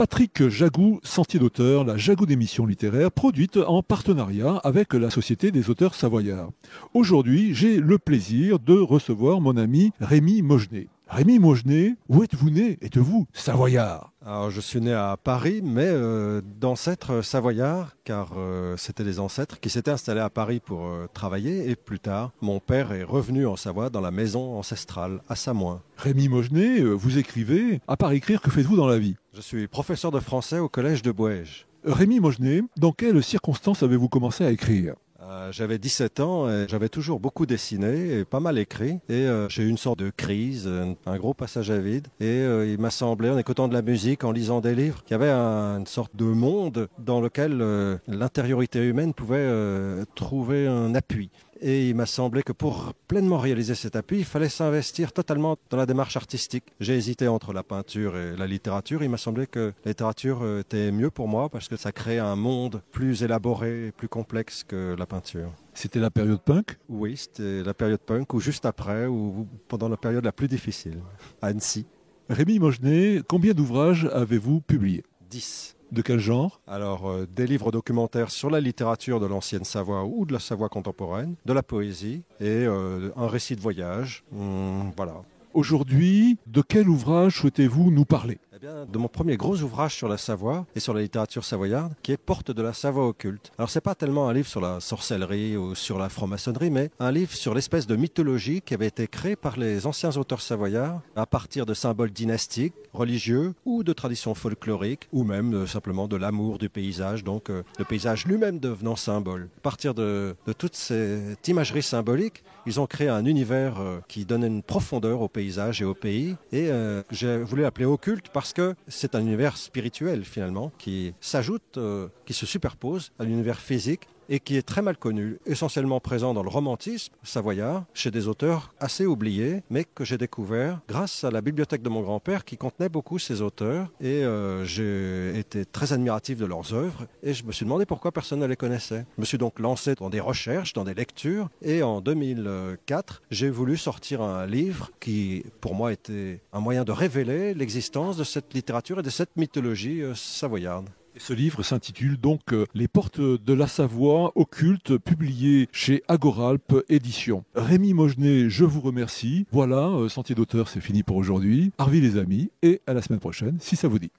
Patrick Jagou, Sentier d'auteur, la Jagou d'émission littéraire, produite en partenariat avec la Société des auteurs savoyards. Aujourd'hui, j'ai le plaisir de recevoir mon ami Rémi Mogenet. Rémi Mogenet, où êtes-vous né? Êtes-vous savoyard? Alors, je suis né à Paris, mais d'ancêtres savoyards, car c'était des ancêtres qui s'étaient installés à Paris pour travailler. Et plus tard, mon père est revenu en Savoie dans la maison ancestrale, à Samoin. Rémi Mogenet, vous écrivez. À part écrire, que faites-vous dans la vie? Je suis professeur de français au collège de Bouège. Rémi Mogenet, dans quelles circonstances avez-vous commencé à écrire? J'avais 17 ans et j'avais toujours beaucoup dessiné et pas mal écrit. Et j'ai eu une sorte de crise, un gros passage à vide. Et il m'a semblé, en écoutant de la musique, en lisant des livres, qu'il y avait une sorte de monde dans lequel l'intériorité humaine pouvait trouver un appui. Et il m'a semblé que pour pleinement réaliser cet appui, il fallait s'investir totalement dans la démarche artistique. J'ai hésité entre la peinture et la littérature. Il m'a semblé que la littérature était mieux pour moi parce que ça crée un monde plus élaboré et plus complexe que la peinture. C'était la période punk? Oui, c'était la période punk ou juste après ou pendant la période la plus difficile, à Annecy. Rémi Mogenet, combien d'ouvrages avez-vous publiés? 10. De quel genre? Alors, des livres documentaires sur la littérature de l'ancienne Savoie ou de la Savoie contemporaine, de la poésie et un récit de voyage. Voilà. Aujourd'hui, de quel ouvrage souhaitez-vous nous parler? Eh bien, de mon premier gros ouvrage sur la Savoie et sur la littérature savoyarde, qui est Porte de la Savoie occulte. Alors, c'est pas tellement un livre sur la sorcellerie ou sur la franc-maçonnerie, mais un livre sur l'espèce de mythologie qui avait été créée par les anciens auteurs savoyards à partir de symboles dynastiques, religieux ou de traditions folkloriques, ou même simplement de l'amour du paysage, donc le paysage lui-même devenant symbole. À partir de toute cette imagerie symbolique, ils ont créé un univers qui donnait une profondeur au paysage et au pays, et j'ai voulu l'appeler occulte parce que c'est un univers spirituel finalement, qui s'ajoute, qui se superpose à l'univers physique, et qui est très mal connu, essentiellement présent dans le romantisme savoyard, chez des auteurs assez oubliés, mais que j'ai découvert grâce à la bibliothèque de mon grand-père qui contenait beaucoup ces auteurs, et j'ai été très admiratif de leurs œuvres, et je me suis demandé pourquoi personne ne les connaissait. Je me suis donc lancé dans des recherches, dans des lectures, et en 2004, j'ai voulu sortir un livre qui, pour moi, était un moyen de révéler l'existence de cette littérature et de cette mythologie savoyarde. Et ce livre s'intitule donc Les portes de la Savoie occulte, publié chez Agoralp Éditions. Rémi Mogenet, je vous remercie. Voilà, Sentier d'auteur, c'est fini pour aujourd'hui. Arvi les amis, et à la semaine prochaine, si ça vous dit.